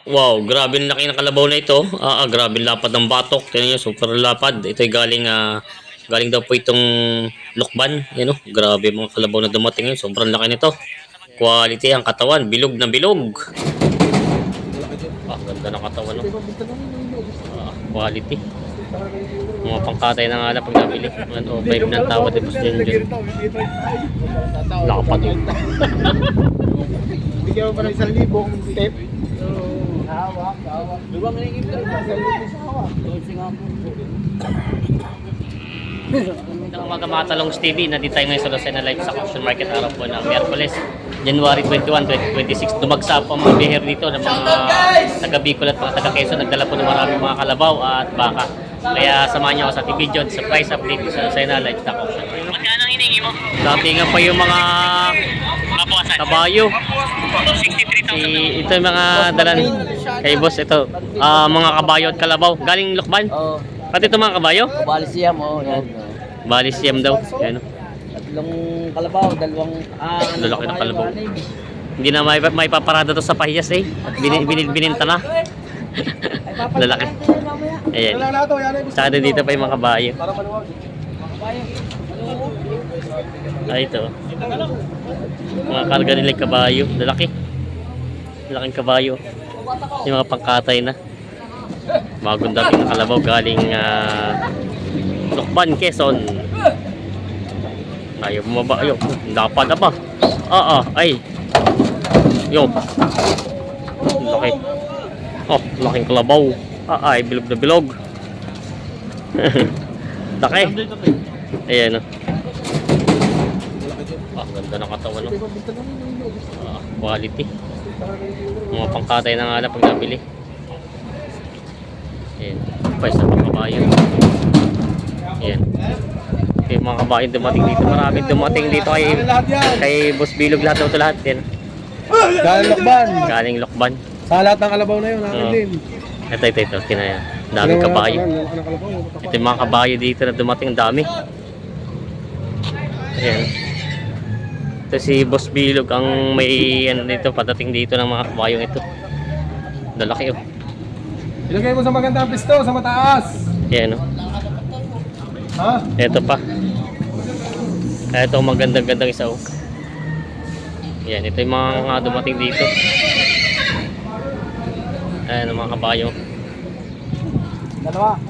Wow, grabe ang laki ng kalabaw na ito. Grabe ang lapad ng batok. Tingnan niyo, super lapad. Ito ay galing daw po itong lukban. Yan oh, grabe mga kalabaw na dumating yun. Sobrang laki nito. Quality ang katawan, bilog na bilog. Ganda ng katawan no. Quality. Mga pangkatay na nga lang pag nabili. 105 na tawad tapos dyan. Lapad yun. Bigyan mo pa ng 1,000 step. Hawak. Luwang ringin ka rin. 1,000 sa hawak. Ang mga Matalongs TV, nandito tayo ngayon sa Lucena Live sa Auction Market araw po ng Miyerkules, January 21, 2026. Dumagsa po ang mga bihero dito ng mga taga Bicol at mga taga Quezon. Nagdala po ng maraming mga kalabaw at baka. Kaya samahan niyo ako sa TV John sa price update sa Lucena Live Stock Auction. Magkano ang hiningi mo? Dati nga pa yung mga kabayo. Ito yung mga dalan kay boss. Ito, mga kabayo at kalabaw. Galing Lokban? Oo. Pati ito mga kabayo? Balisiam, yan. Balisiam daw. Yan. Tatlong kalabaw, dalawang Lalaki ng kalabaw. Hindi na may paparada to sa pahiyas eh. At bininta na. Lalaki. Ayan. Saka dito pa yung mga kabayo. Ito. Mga karga nilang kabayo. Lalaki. Lalaking kabayo. Yung mga pangkatay na. Bagong dating ng kalabaw galing Lokban, Quezon. Ayaw bumaba. Ayaw. Dapat na pa. Ay. Yo. Laki. Laking kalabaw. Ay, bilog na bilog. Laki. Ayan o. Ganda ng katawan no. Quality. Mga pangkatay na nga lang pag nabili. Ayan. Price ng mga kabayo. Ayan. Yung mga kabayo dumating dito. Maraming dumating dito kay Boss Bilog. Lahat daw ito lahat. Yan. Galing Lokban. Galing Lokban. Sa lahat ng kalabaw na yun, akin din. Ito. Kinaya. Daming kabayo. Ito yung mga kabayo dito na dumating. Dami. Ayan. Ito si Boss Bilog ang may dito, patating dito ng mga kabayong ito. Lalaki oh. Ilagay mo sa magandang pisto, sa mataas. Ayan oh. Ha? Ito pa. Ito ang magandang isa oh. Ayan, ito yung mga dumating dito. Ayan ang mga kabayo. Dalawa.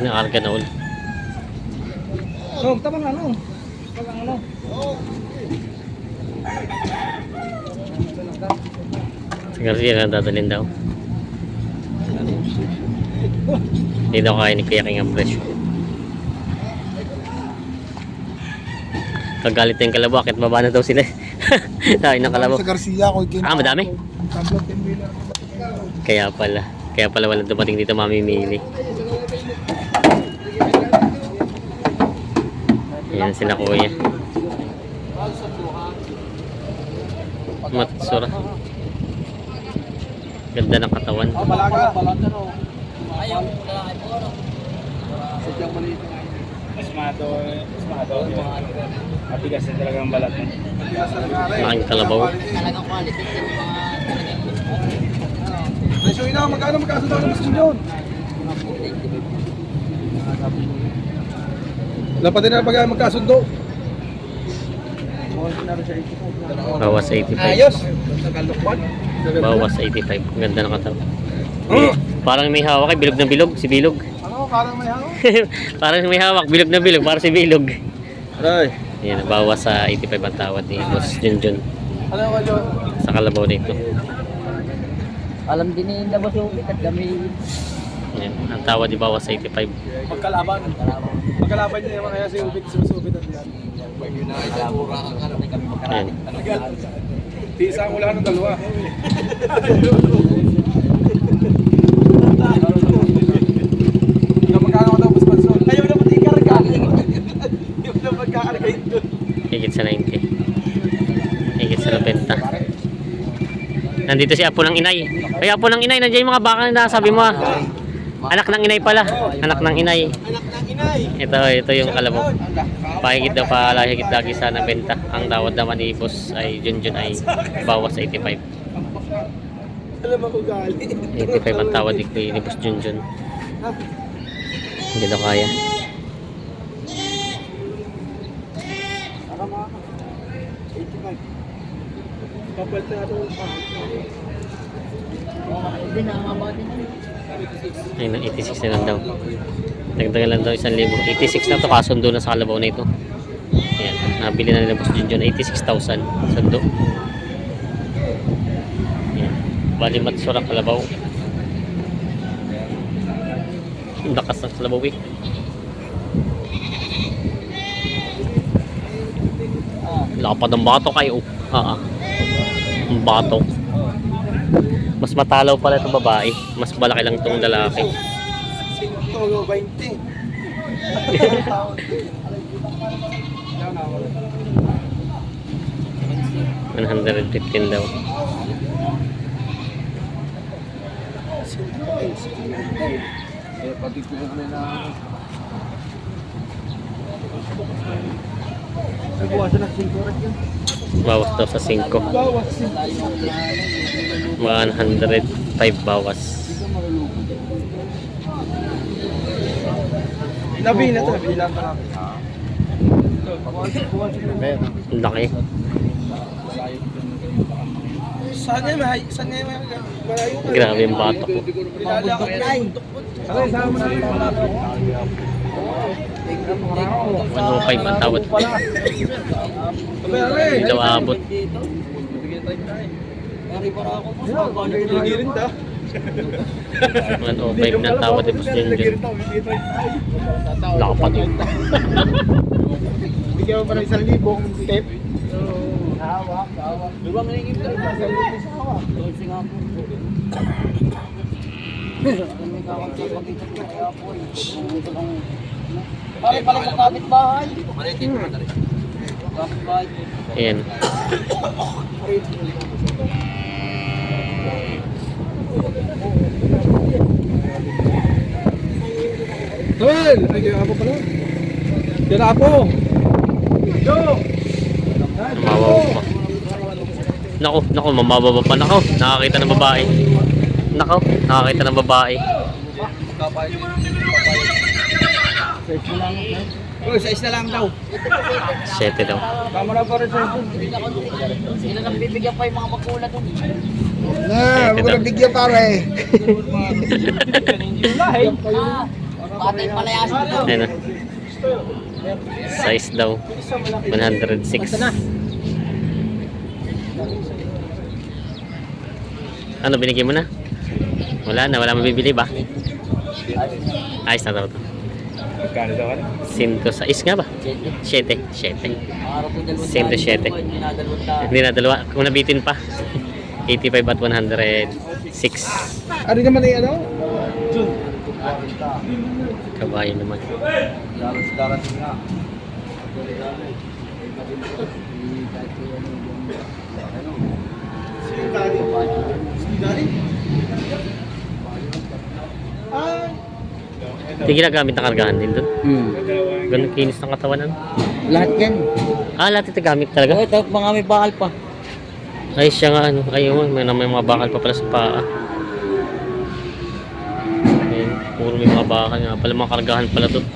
Nakarga na ulit. Tamang ano? Si Garcia na dadalhin daw. Hindi daw kaya ni Kuya King ang presyo. Kagalit na yung kalabaw, akit baba na daw sila. Dahil ng kalabaw. Sa Garcia ko Madami? Kaya pala walang dumating dito mamimili. Ayan sila kuya. Matsura. Ganda ng katawan. Balaga no. Ayaw sadyang maliit. Esmado. Matigas na talaga ang balat mo. Laking kalabaw. Talagang quality sa mga presyo ina, magkano magkasundo ng gusto yun? Dapat din na pag magkasundo. Bawas 85. Ayos. Bawas 85. Ganda ng katawan. Parang may hawak bilog na bilog. Si Bilog. Ano, parang may hawak? Parang may hawak, bilog na bilog. Parang si Bilog. Aray. Ayan, bawas sa 85 ang tawad ni Boss Junjun. Ano ka John? Sa kalabaw nito. Alam din ni Boss yung at dami. Ayan, ang tawad di bawas sa 85. Magkalaban niya naman kaya si Ubit sumusubit at yan. Ayan. Tisa ang ulan ng dalawa. Magkano ka daw, Boss Panson? Ayaw na pati ikarga. Ayaw na magkakarga ito. Higit sa 90. Higit sa 90. Nandito si Apo ng Inay. Ay, Apo ng Inay, nandiyan yung mga baka na sabi mo. Anak ng Inay pala. Anak ng Inay. Ito yung kalabaw. Pahigit daw palahigit lagi sana benta. Ang tawad naman ni Boss ay Junjun ay bawas 85. Alam ako gali. 85 ang tawad ni Boss Junjun. Hindi daw kaya. Kapal na ito. Ayun, 86 na lang daw. Dagdagan lang daw 1,000. 86 na to, kasundo na sa kalabaw na ito. Ayan, nabili na nila Boss Junjun 86,000 sundo. Ayan, bali matsurang kalabaw. Ang lakas ng kalabaw eh. Lapad ng bato kayo. Ang bato. Mas matalaw pala itong babae. Mas malaki lang itong lalaki. Todo 20. 115 daw. Pati ko na nagbawasan ng 5 oras yun. Bawas daw sa 5. Bawas 105 bawas. Nabi na ito. Nabilang pa natin. Ang laki. Saan nga malayo ka? Grabe yung bato ko. Nilalakad na eh. Okay, sama na rin. 105 ang tawad. Hindi daw aabot. Hindi rin daw. 105 na tawad ni Boss Junjun. Lapad yun. Bigyan mo pa ng 1,000 tip. Hawak. Luwang nangingin ka rin. Pare, pala sa kapitbahay. Ayan. Tol! Ay, kaya ako pala. Kaya ako. Yo! Mababa pa. Naku, mamababa pa. Naku, nakakita ng babae. Naku, nakakita ng babae. Uy, size na lang daw. 7 daw. Tama na pa rin sa ito. Sila nang bibigyan pa yung mga makula doon. Na, wag ko na bigyan pare. Patay palayasin daw. Ayan na. Size daw. 106. Ano, binigyan mo na? Wala mabibili ba? Ayos na daw ito. Magkano daw ano? 106 nga ba? 7. Araw po 107. Hindi na dalawa. Kung nabitin pa. 85 at 106. Ano naman yung ano? Kabayo naman. Hindi ginagamit na kargahan din doon. Ganun kinis ng katawan. Ano? Lahat yan. Lahat ito gamit talaga. Oh, ito, mga may bakal pa. Ay siya nga ano. Ayun, may mga bakal pa pala sa paa. Ayun, puro may mga bakal nga pala. Mga kargahan pala doon.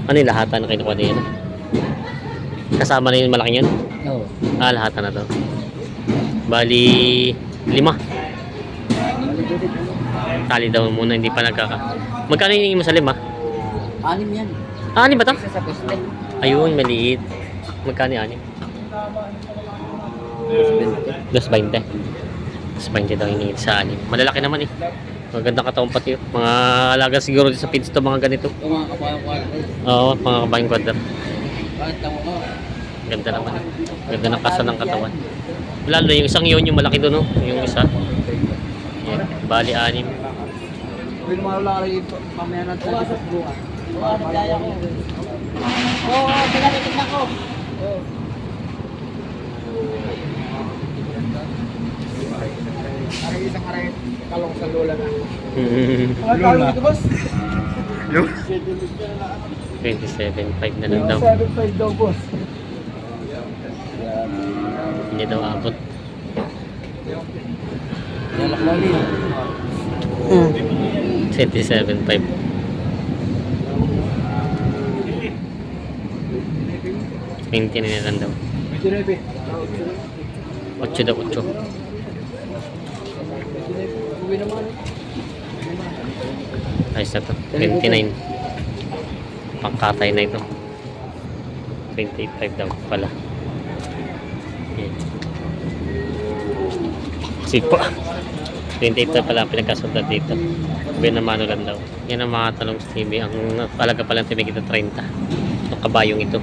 Ano yung lahatan na kinukuha din yan? Kasama na yung malaking yan? Oo. Lahatan na to. Bali 5. Tali daw muna, hindi pa nagkaka. Magkano yung mo sa 5? 6 yan. 6 ba to? Isa sa poste. Ayun, maliit. Magkano yung 6? 220. 220 daw yung sa 6. Malalaki naman eh. Magandang katawan pati. Mga alaga siguro sa feeds to, mga ganito. Ito mga kapayang kwarto. Oo, mga kabayang kwadar. Bakit tamo ko? Ganda naman. Ganda ng kasa ng katawan. Lalo yung isang yun, yung malaki doon, no? Yung isa. Yan. Bali 6. Pwede mo lang rin mamaya natin sa buwan. Ano kaya ko? Oo, pinalitin ako. Aray isang aray, kalong sa lola na. Luna. Luna. Ito, boss? 27.5 na lang daw. 7.5 daw, boss. Hindi daw abot. Yalak lali. 27.5. 20 na lang daw. 29. 8 daw, 8. Uwi naman. Ayos na to. 29. Pangkatay na ito. 28.5 daw pala. Yan. Sipa. 28 pala ang pinagkasundan dito. Binamano lang daw. Yan ang mga talong TV. Ang palaga palang tumigit na 30. Itong kabayong ito.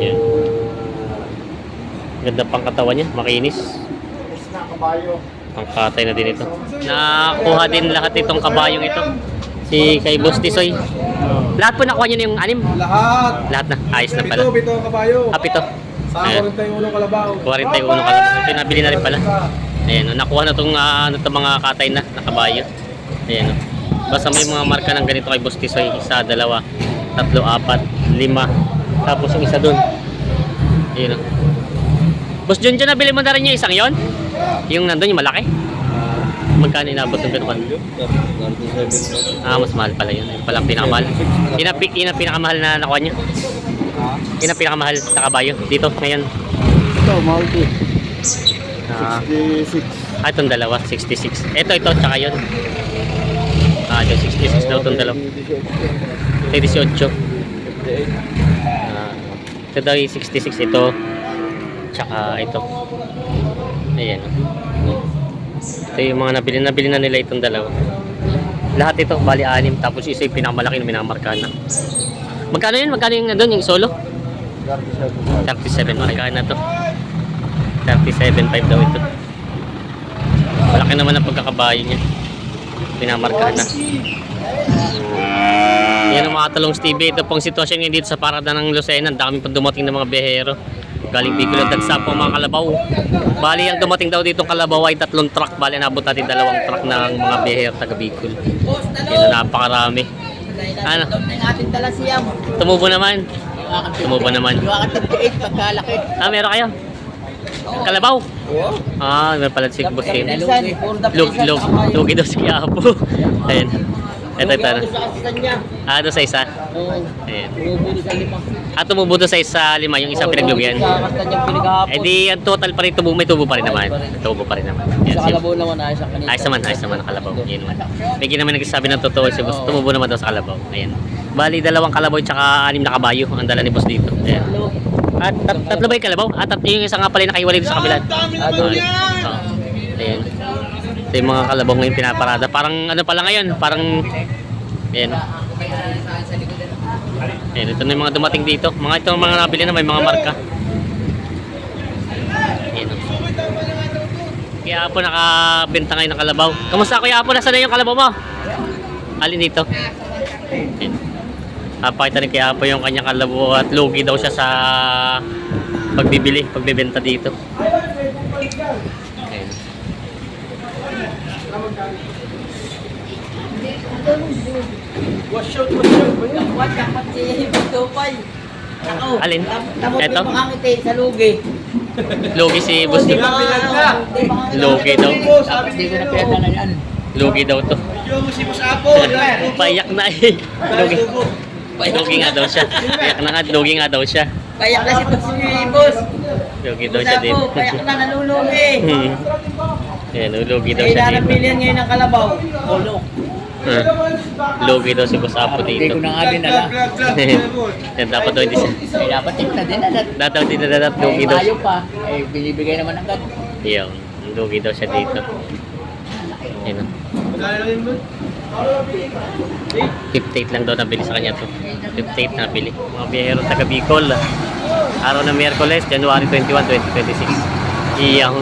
Yan. Ganda pang katawan niya. Makinis. Is na kabayo. Pangkatay na din ito. Nakuha din lahat itong kabayong ito. Si kay Boss Tisoy. Lahat po nakuha niyo na yung anim. Lahat. Lahat na. Ayos na pala. Bito ang kabayo. Pito. Sa 41 kalabaw. 41 kalabaw. Ito nabili na rin pala. Ayan, nakuha na itong mga katay na kabayo. Ayan. Basta may mga marka ng ganito kay Boss Tisoy. 1, 2, 3, 4, 5. Tapos yung isa dun. Ayan. Boss John, nabili mo na rin yung isang yon? Yung nandun, yung malaki? Magkano inabot ng ganun? Mas mahal pala yun. Yung palang pinakamahal. Yun ang pinakamahal na nakuha niya. Yun ang pinakamahal na kabayo. Dito, ngayon. Ito, multi. 66. 66. Itong dalawa, 66. Ito, tsaka yun. Ito, 66 daw itong dalawa. 18. Ito daw yung 66. Ito, tsaka ito. Ayan. Ito yung mga nabili na nila itong dalawa. Lahat ito, bali 6. Tapos isa yung pinakamalaki na minamarkahan na. Magkano yun? Magkano yung nandun, yung solo? 37. Magkano na to? 37.5 daw ito. Malaki naman ang pagkakabayo niya. Pinamarkahan na. Yan ang mga talong Stevie. Ito pong sitwasyon ngayon dito sa parada ng Lucena. Ang dami pang dumating ng mga biyahero. Galing Bicol at Dagsa po mga kalabaw. Bali ang dumating daw dito kalabaw ay 3 truck. Bali nabot natin 2 truck ng mga biyahero taga Bicol. Yan na napakarami. Ano? Tumubo naman. Tumubo naman. Yung akat 58 pagkalaki. Meron kayo? Kalabaw? Meron pala si Boss Kim. Lugi daw si Apo. Ayan. Ito. Doon sa isa. Ayan. Tumubo doon sa isa 5, yung isang pinaglugian. Di ang total pa rin tubo, may tubo pa rin naman. Tubo pa rin naman. Sa kalabaw naman ayos ang kanina. Ayos naman ang kalabaw. Yun naman. May naman nagsasabi ng totoo si Boss. Tumubo naman daw sa kalabaw. Ayan. Bali 2 kalabaw tsaka 6 na kabayo ang dala ni Boss dito. Ayan. At 3 ba yung kalabaw? At yung isa nga pala yung nakahiwalay sa kabila. Ayan. Ito yung mga kalabaw ngayon pinaparada. Parang ano pala ngayon? Parang ayan. Ayan, ito na yung mga dumating dito. Ito mga nabili na may mga marka. Ayan. Kaya po nakabenta ngayon ng kalabaw. Kamusta Kuya Apo? Nasaan na yung kalabaw mo? Alin dito? Ayan. Pakita ni Kuya Apo yung kanyang kalabaw at lugi daw siya sa pagbebenta dito. Ayan. Alin? Ito? Sa lugi. Lugi si Boss. Lugi daw. Hindi ko na pera na yan. Lugi daw to. Paiyak na eh. Lugi nga daw siya. Paiyak na nga. Lugi nga daw siya. Payak na si Boss. Lugi daw siya din. Payak na, nalulugi. Ayan, lugi daw Kaya siya na dito. bilyan ngayon ng kalabaw. Ulo. Lugi daw si Boss Apo Hindi dito. ko na nga dinala. Yan, dapat daw hindi siya. Dapat ito na dinala. Dapat hindi na lugi daw siya. Ayaw pa. Binibigay naman agad. Yan, lugi daw siya dito. Yan. 58 lang daw nabili sa kanya to. 58 na nabili. Mga biyahero taga Bicol. Araw ng Miyerkules, January 21, 2026. Iyang